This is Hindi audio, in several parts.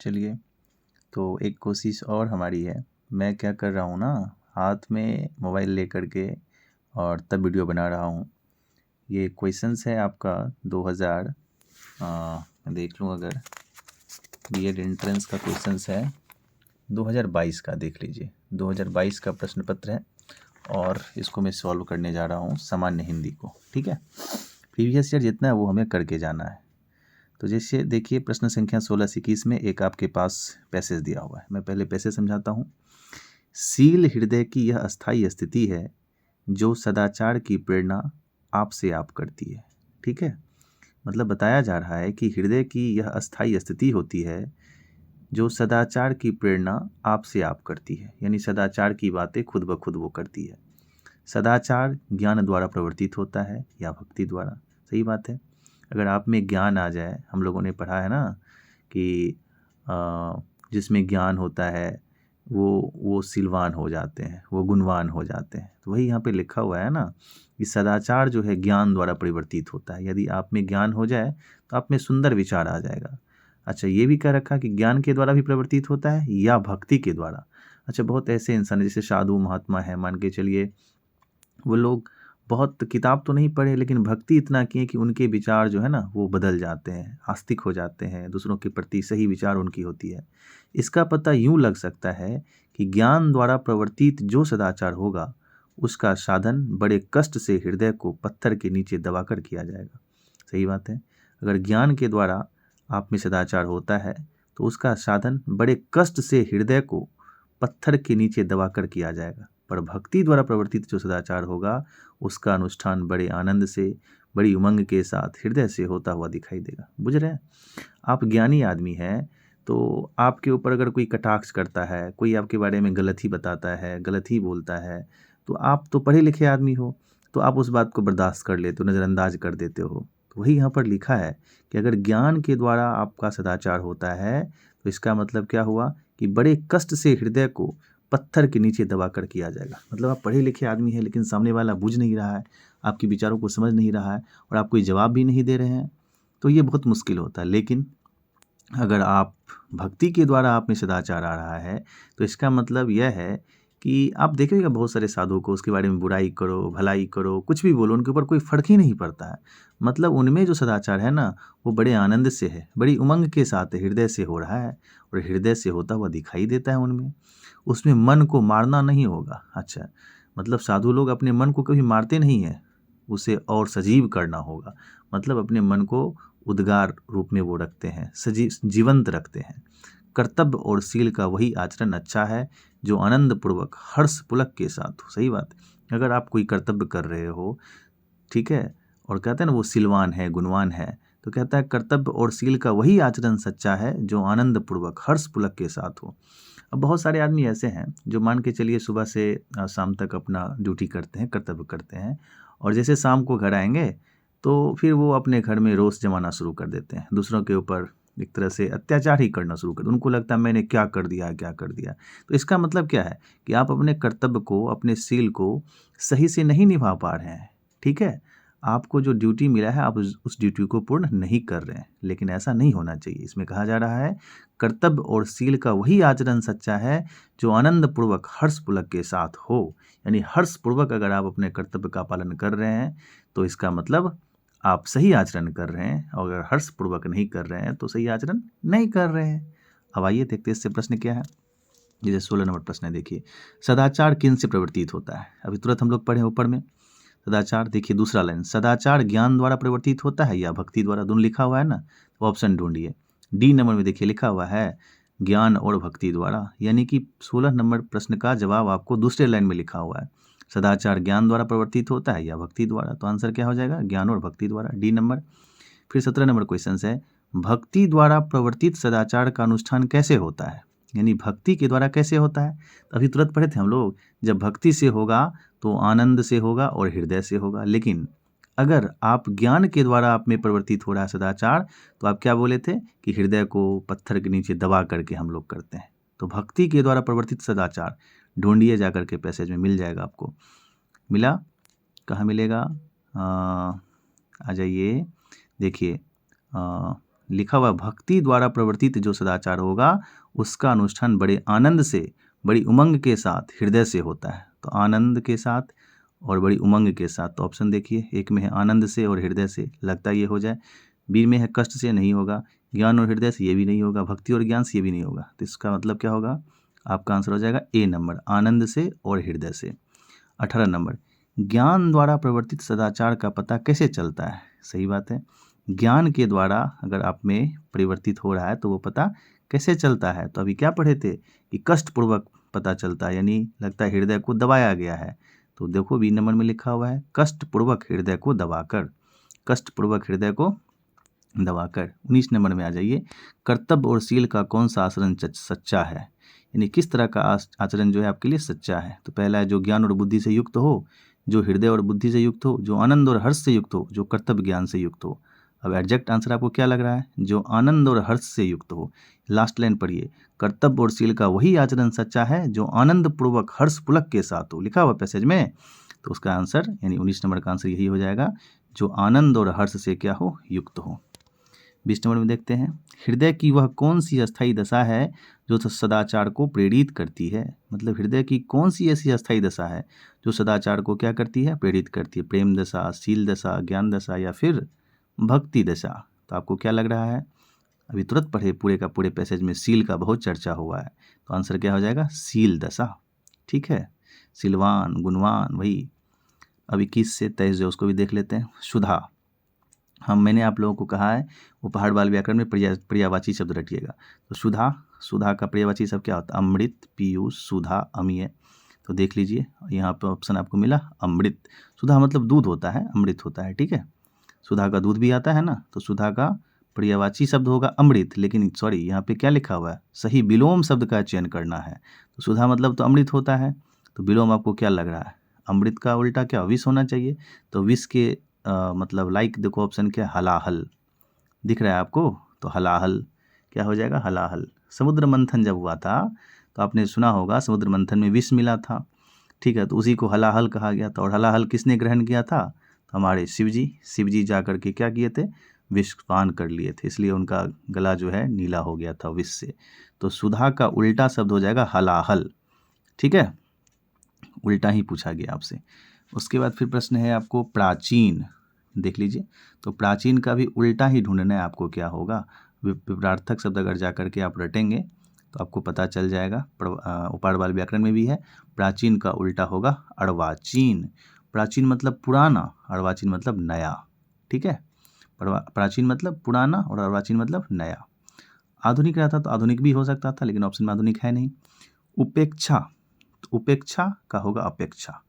चलिए, तो एक कोशिश और हमारी है। मैं क्या कर रहा हूँ ना, हाथ में मोबाइल लेकर के और तब वीडियो बना रहा हूँ। ये क्वेश्चंस है आपका 2000 देख लूँ, अगर बीएड एंट्रेंस का क्वेश्चंस है 2022 का, देख लीजिए 2022 का प्रश्न पत्र है और इसको मैं सॉल्व करने जा रहा हूँ सामान्य हिंदी को। ठीक है, प्रीवियस ईयर जितना है वो हमें करके जाना है। तो जैसे देखिए, प्रश्न संख्या 16 से 21 में एक आपके पास पैसेज दिया हुआ है। मैं पहले पैसेज समझाता हूँ। सील हृदय की यह अस्थायी स्थिति है जो सदाचार की प्रेरणा आपसे आप करती है। ठीक है, मतलब बताया जा रहा है कि हृदय की यह अस्थायी स्थिति होती है जो सदाचार की प्रेरणा आपसे आप करती है, यानी सदाचार की बातें खुद ब खुद वो करती है। सदाचार ज्ञान द्वारा प्रवर्तित होता है या भक्ति द्वारा। सही बात है। अगर आप में ज्ञान आ जाए, हम लोगों ने पढ़ा है ना कि जिसमें ज्ञान होता है वो सिलवान हो जाते हैं, वो गुणवान हो जाते हैं। तो वही यहाँ पे लिखा हुआ है ना कि सदाचार जो है ज्ञान द्वारा परिवर्तित होता है। यदि आप में ज्ञान हो जाए तो आप में सुंदर विचार आ जाएगा। अच्छा, ये भी कह रखा कि ज्ञान के द्वारा भी परिवर्तित होता है या भक्ति के द्वारा। अच्छा, बहुत ऐसे इंसान जैसे साधु महात्मा है, मान के चलिए वो लोग बहुत किताब तो नहीं पढ़े लेकिन भक्ति इतना किए कि उनके विचार जो है ना वो बदल जाते हैं, आस्तिक हो जाते हैं, दूसरों के प्रति सही विचार उनकी होती है। इसका पता यूं लग सकता है कि ज्ञान द्वारा प्रवर्तित जो सदाचार होगा उसका साधन बड़े कष्ट से हृदय को पत्थर के नीचे दबाकर किया जाएगा। सही बात है। अगर ज्ञान के द्वारा आप में सदाचार होता है तो उसका साधन बड़े कष्ट से हृदय को पत्थर के नीचे दबाकर किया जाएगा। पर भक्ति द्वारा प्रवर्तित जो सदाचार होगा उसका अनुष्ठान बड़े आनंद से, बड़ी उमंग के साथ हृदय से होता हुआ दिखाई देगा। बुझ रहे हैं? आप ज्ञानी आदमी हैं तो आपके ऊपर अगर कोई कटाक्ष करता है, कोई आपके बारे में गलत ही बताता है, गलत ही बोलता है, तो आप तो पढ़े लिखे आदमी हो, तो आप उस बात को बर्दाश्त कर लेते हो, नज़रअंदाज कर देते हो। तो वही यहाँ पर लिखा है कि अगर ज्ञान के द्वारा आपका सदाचार होता है तो इसका मतलब क्या हुआ कि बड़े कष्ट से हृदय को पत्थर के नीचे दबा कर किया जाएगा। मतलब आप पढ़े लिखे आदमी हैं लेकिन सामने वाला बुझ नहीं रहा है, आपके विचारों को समझ नहीं रहा है और आप कोई जवाब भी नहीं दे रहे हैं, तो ये बहुत मुश्किल होता है। लेकिन अगर आप भक्ति के द्वारा आप में सदाचार आ रहा है तो इसका मतलब यह है कि आप देखिएगा बहुत सारे साधुओं को, उसके बारे में बुराई करो, भलाई करो, कुछ भी बोलो, उनके ऊपर कोई फ़र्क ही नहीं पड़ता है। मतलब उनमें जो सदाचार है ना वो बड़े आनंद से है, बड़ी उमंग के साथ हृदय से हो रहा है और हृदय से होता हुआ दिखाई देता है उनमें। उसमें मन को मारना नहीं होगा। अच्छा, मतलब साधु लोग अपने मन को कभी मारते नहीं हैं, उसे और सजीव करना होगा। मतलब अपने मन को उद्गार रूप में वो रखते हैं, जीवंत रखते हैं। कर्तव्य और शील का वही आचरण अच्छा है जो आनंद पूर्वक हर्ष पुलक के साथ हो। सही बात। अगर आप कोई कर्तव्य कर रहे हो, ठीक है, और कहते हैं ना वो सिलवान है, गुणवान है, तो कहता है कर्तव्य और शील का वही आचरण सच्चा है जो आनंद पूर्वक हर्ष पुलक के साथ हो। अब बहुत सारे आदमी ऐसे हैं जो मान के चलिए सुबह से शाम तक अपना ड्यूटी करते हैं, कर्तव्य करते हैं, और जैसे शाम को घर आएंगे तो फिर वो अपने घर में रोष जमाना शुरू कर देते हैं, दूसरों के ऊपर एक तरह से अत्याचार ही करना शुरू कर। उनको लगता है मैंने क्या कर दिया, क्या कर दिया। तो इसका मतलब क्या है कि आप अपने कर्तव्य को, अपने शील को सही से नहीं निभा पा रहे हैं। ठीक है, आपको जो ड्यूटी मिला है आप उस ड्यूटी को पूर्ण नहीं कर रहे हैं, लेकिन ऐसा नहीं होना चाहिए। इसमें कहा जा रहा है कर्तव्य और शील का वही आचरण सच्चा है जो आनंद पूर्वक हर्ष पुलक के साथ हो। यानी हर्ष पूर्वक अगर आप अपने कर्तव्य का पालन कर रहे हैं तो इसका मतलब आप सही आचरण कर रहे हैं, और अगर हर्ष पूर्वक नहीं कर रहे हैं तो सही आचरण नहीं कर रहे हैं। अब आइए देखते हैं इससे प्रश्न क्या है। जैसे 16 नंबर प्रश्न है, देखिए सदाचार किन से प्रवर्तित होता है। अभी तुरंत हम लोग पढ़े ऊपर में सदाचार, देखिए दूसरा लाइन, सदाचार ज्ञान द्वारा परिवर्तित होता है या भक्ति द्वारा। दोनों लिखा हुआ है ना, तो ऑप्शन ढूंढिए। डी नंबर में देखिए लिखा हुआ है ज्ञान और भक्ति द्वारा, यानी कि 16 नंबर प्रश्न का जवाब आपको दूसरे लाइन में लिखा हुआ है सदाचार ज्ञान द्वारा परिवर्तित होता है या भक्ति द्वारा। तो आंसर क्या हो जाएगा, ज्ञान और भक्ति द्वारा, डी नंबर। फिर 17 नंबर क्वेश्चन है, भक्ति द्वारा प्रवर्तित सदाचार का अनुष्ठान कैसे होता है, यानी भक्ति के द्वारा कैसे होता है। अभी तुरंत पढ़े थे हम लोग, जब भक्ति से होगा तो आनंद से होगा और हृदय से होगा। लेकिन अगर आप ज्ञान के द्वारा आप में परिवर्तित हो रहा है सदाचार, तो आप क्या बोले थे कि हृदय को पत्थर के नीचे दबा करके हम लोग करते हैं। तो भक्ति के द्वारा परिवर्तित सदाचार ढूंढिए जाकर के, पैसेज में मिल जाएगा आपको। मिला? कहाँ मिलेगा? आ जाइए, देखिए लिखा हुआ भक्ति द्वारा प्रवर्तित जो सदाचार होगा उसका अनुष्ठान बड़े आनंद से, बड़ी उमंग के साथ, हृदय से होता है। तो आनंद के साथ और बड़ी उमंग के साथ, तो ऑप्शन देखिए, एक में है आनंद से और हृदय से, लगता है ये हो जाए। बी में है कष्ट से, नहीं होगा। ज्ञान और हृदय से, ये भी नहीं होगा। भक्ति और ज्ञान से, ये भी नहीं होगा। तो इसका मतलब क्या होगा, आपका आंसर हो जाएगा ए नंबर, आनंद से और हृदय से। 18 नंबर, ज्ञान द्वारा प्रवर्तित सदाचार का पता कैसे चलता है? सही बात है, ज्ञान के द्वारा अगर आप में परिवर्तित हो रहा है तो वो पता कैसे चलता है? तो अभी क्या पढ़े थे कि कष्टपूर्वक पता चलता है, यानी लगता है हृदय को दबाया गया है। तो देखो बी नंबर में लिखा हुआ है कष्टपूर्वक हृदय को दबाकर, कष्टपूर्वक हृदय को दबाकर। 19 नंबर में आ जाइए, कर्तव्य और शील का कौन सा आचरण सच्चा है? यानी किस तरह का आचरण जो है आपके लिए सच्चा है? तो पहला है जो ज्ञान और बुद्धि से युक्त हो, जो हृदय और बुद्धि से युक्त हो, जो आनंद और हर्ष से युक्त हो, जो कर्तव्य ज्ञान से युक्त हो। अब एग्जैक्ट आंसर आपको क्या लग रहा है? जो आनंद और हर्ष से युक्त हो। लास्ट लाइन पढ़िए, कर्तव्य और शील का वही आचरण सच्चा है जो आनंद पूर्वक हर्ष पुलक के साथ हो, लिखा हुआ पैसेज में। तो उसका आंसर यानी 19 नंबर का आंसर यही हो जाएगा, जो आनंद और हर्ष से क्या हो, युक्त हो। 20 नंबर में देखते हैं, हृदय की वह कौन सी अस्थायी दशा है जो सदाचार को प्रेरित करती है? मतलब हृदय की कौन सी ऐसी अस्थायी दशा है जो सदाचार को क्या करती है, प्रेरित करती है? प्रेम दशा, शील दशा, ज्ञान दशा या फिर भक्ति दशा? तो आपको क्या लग रहा है? अभी तुरंत पढ़े, पूरे का पूरे पैसेज में शील का बहुत चर्चा हुआ है, तो आंसर क्या हो जाएगा? शील दशा। ठीक है, शीलवान, गुणवान, वही। अब 21 से 23 जो उसको भी देख लेते हैं। सुधा, मैंने आप लोगों को कहा है वो पहाड़ बाल व्याकरण में पर्यायवाची शब्द रटिएगा। तो सुधा, सुधा का पर्यायवाची शब्द क्या होता है? अमृत, पीयूष, सुधा, अमीय। तो देख लीजिए, यहाँ पर ऑप्शन आपको मिला अमृत। सुधा मतलब दूध होता है, अमृत होता है। ठीक है, सुधा का दूध भी आता है ना, तो सुधा का पर्यायवाची शब्द होगा अमृत। लेकिन सॉरी, यहाँ पे क्या लिखा हुआ है? सही विलोम शब्द का चयन करना है। तो सुधा मतलब तो अमृत होता है, तो विलोम आपको क्या लग रहा है? अमृत का उल्टा क्या, विष होना चाहिए। तो विष के मतलब लाइक देखो ऑप्शन क्या, हलाहल दिख रहा है आपको? तो हलाहल क्या हो जाएगा? हलाहल। समुद्र मंथन जब हुआ था तो आपने सुना होगा समुद्र मंथन में विष मिला था। ठीक है, तो उसी को हलाहल कहा गया था। और हलाहल किसने ग्रहण किया था? तो हमारे शिव जी जा कर के क्या किए थे? विष पान कर लिए थे, इसलिए उनका गला जो है नीला हो गया था विष से। तो सुधा का उल्टा शब्द हो जाएगा हलाहल। ठीक है, उल्टा ही पूछा गया आपसे। उसके बाद फिर प्रश्न है आपको प्राचीन, देख लीजिए। तो प्राचीन का भी उल्टा ही ढूंढना है आपको, क्या होगा? विपरार्थक शब्द अगर जा करके आप रटेंगे तो आपको पता चल जाएगा। उपाड़ बाल व्याकरण में भी है, प्राचीन का उल्टा होगा अर्वाचीन। प्राचीन मतलब पुराना, अर्वाचीन मतलब नया। ठीक है, प्राचीन मतलब पुराना और अर्वाचीन मतलब नया। आधुनिक रहता तो आधुनिक भी हो सकता था, लेकिन ऑप्शन में आधुनिक है नहीं। उपेक्षा, तो उपेक्षा का होगा अपेक्षा।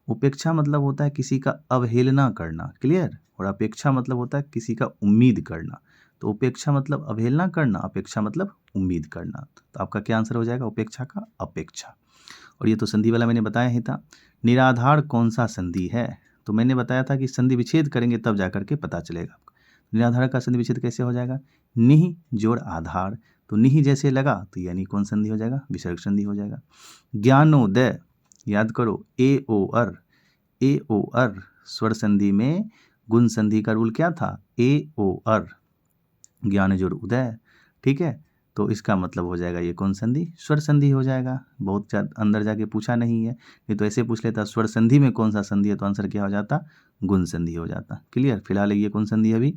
उपेक्षा मतलब होता है किसी का अवहेलना करना, क्लियर। और अपेक्षा मतलब होता है किसी का उम्मीद करना। तो उपेक्षा मतलब अवहेलना करना, अपेक्षा मतलब उम्मीद करना। तो आपका क्या आंसर हो जाएगा? उपेक्षा का अपेक्षा। और ये तो संधि वाला मैंने बताया ही था। निराधार कौन सा संधि है? तो मैंने बताया था कि संधि विच्छेद करेंगे तब जाकर के पता चलेगा आपको। निराधार का संधि विच्छेद कैसे हो जाएगा? निहि जोड़ आधार। तो निहि जैसे लगा तो यानी कौन संधि हो जाएगा? विसर्ग संधि हो जाएगा। ज्ञानोदय, याद करो, ए ओ अर स्वर संधि में गुण संधि का रूल क्या था? ए ओ अर, ज्ञान जोड़ उदय। ठीक है, तो इसका मतलब हो जाएगा ये कौन संधि? स्वर संधि हो जाएगा। बहुत अंदर जाके पूछा नहीं है, नहीं तो ऐसे पूछ लेता स्वर संधि में कौन सा संधि है, तो आंसर क्या हो जाता? गुण संधि हो जाता। क्लियर। फिलहाल ये कौन संधि है? अभी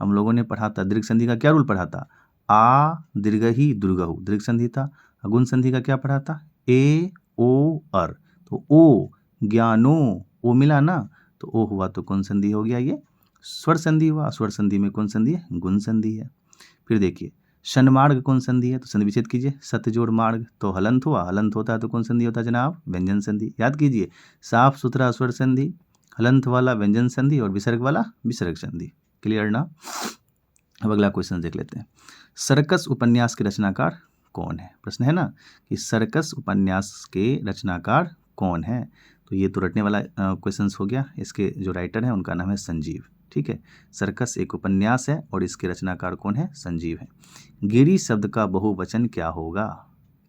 हम लोगों ने पढ़ा था दीर्घ संधि का क्या रूल पढ़ा था? आ दीर्घ ही दुर्गहु, दीर्घ संधि था। गुण संधि का क्या पढ़ा था? ए ओ अर। तो ओ ज्ञानो, ओ मिला ना, तो ओ हुआ तो कौन संधि हो गया? ये स्वर संधि हुआ। स्वर संधि में कौन संधि है? गुण संधि है। फिर देखिए शनमार्ग कौन संधि है? तो संधि विच्छेद कीजिए, सत जोड़ मार्ग, तो हलंत हुआ। हलंत होता है तो कौन संधि होता है जनाब? व्यंजन संधि। याद कीजिए, साफ सुथरा स्वर संधि, हलंत वाला व्यंजन संधि और विसर्ग वाला विसर्ग संधि। क्लियर ना? अब अगला क्वेश्चन देख लेते हैं। सर्कस उपन्यास के रचनाकार कौन है? प्रश्न है ना कि सर्कस उपन्यास के रचनाकार कौन है। तो ये तो रटने वाला क्वेश्चन हो गया। इसके जो राइटर हैं उनका नाम है संजीव। ठीक है, सर्कस एक उपन्यास है और इसके रचनाकार कौन है? संजीव है। गिरी शब्द का बहुवचन क्या होगा?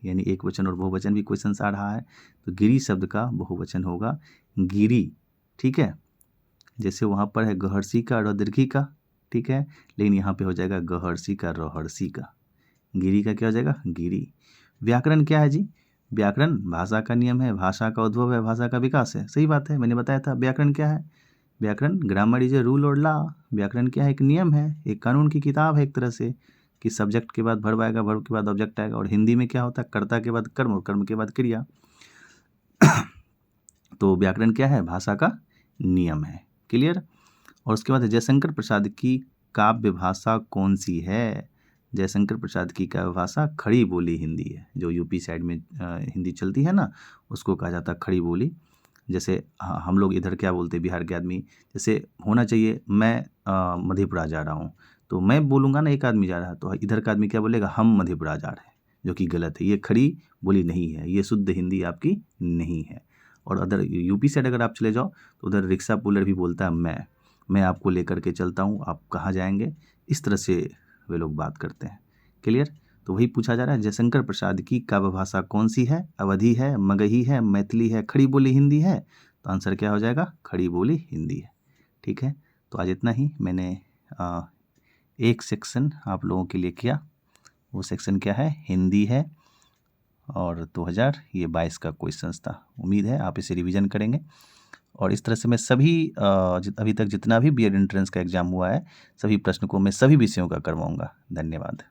यानी एक वचन और बहुवचन भी क्वेश्चन आ रहा है। तो गिरी शब्द का बहुवचन होगा गिरी। ठीक है, जैसे वहाँ पर है गहर्षी का और दीर्घी का, ठीक है। लेकिन यहाँ पे हो जाएगा गहर्षि का रहर्षि का, गिरी का क्या हो जाएगा गिरी। व्याकरण क्या है जी, व्याकरण भाषा का नियम है, भाषा का उद्भव है, भाषा का विकास है। सही बात है, मैंने बताया था व्याकरण क्या है। व्याकरण ग्रामर इज ए रूल और लॉ। व्याकरण क्या है, एक नियम है, एक कानून की किताब है एक तरह से, कि सब्जेक्ट के बाद वर्ब आएगा, वर्ब के बाद ऑब्जेक्ट आएगा। और हिंदी में क्या होता है, कर्ता के बाद कर्म और कर्म के बाद क्रिया। तो व्याकरण क्या है, भाषा का नियम है। क्लियर। और उसके बाद जयशंकर प्रसाद की काव्य भाषा कौन सी है। जयशंकर प्रसाद की काव्य भाषा खड़ी बोली हिंदी है। जो यूपी साइड में हिंदी चलती है ना, उसको कहा जाता है खड़ी बोली। जैसे हम लोग इधर क्या बोलते हैं बिहार के आदमी, जैसे होना चाहिए मैं मधेपुरा जा रहा हूँ, तो मैं बोलूँगा ना एक आदमी जा रहा है, तो इधर का आदमी क्या बोलेगा, हम मधेपुरा जा रहे हैं, जो कि गलत है। ये खड़ी बोली नहीं है, ये शुद्ध हिंदी आपकी नहीं है। और अदर यूपी साइड अगर आप चले जाओ तो उधर रिक्शा पुलर भी बोलता है मैं आपको लेकर के चलता हूँ, आप कहाँ जाएंगे, इस तरह से वे लोग बात करते हैं। क्लियर। तो वही पूछा जा रहा है, जयशंकर प्रसाद की काव्य भाषा कौन सी है। अवधी है, मगही है, मैथिली है, खड़ी बोली हिंदी है। तो आंसर क्या हो जाएगा, खड़ी बोली हिंदी है। ठीक है। तो आज इतना ही। मैंने एक सेक्शन आप लोगों के लिए किया, वो सेक्शन क्या है, हिंदी है, और 2022 का क्वेश्चंस था। उम्मीद है आप इसे रिवीजन करेंगे। और इस तरह से मैं सभी अभी तक जितना भी बीएड एंट्रेंस का एग्ज़ाम हुआ है, सभी प्रश्न को मैं सभी विषयों का करवाऊँगा। धन्यवाद।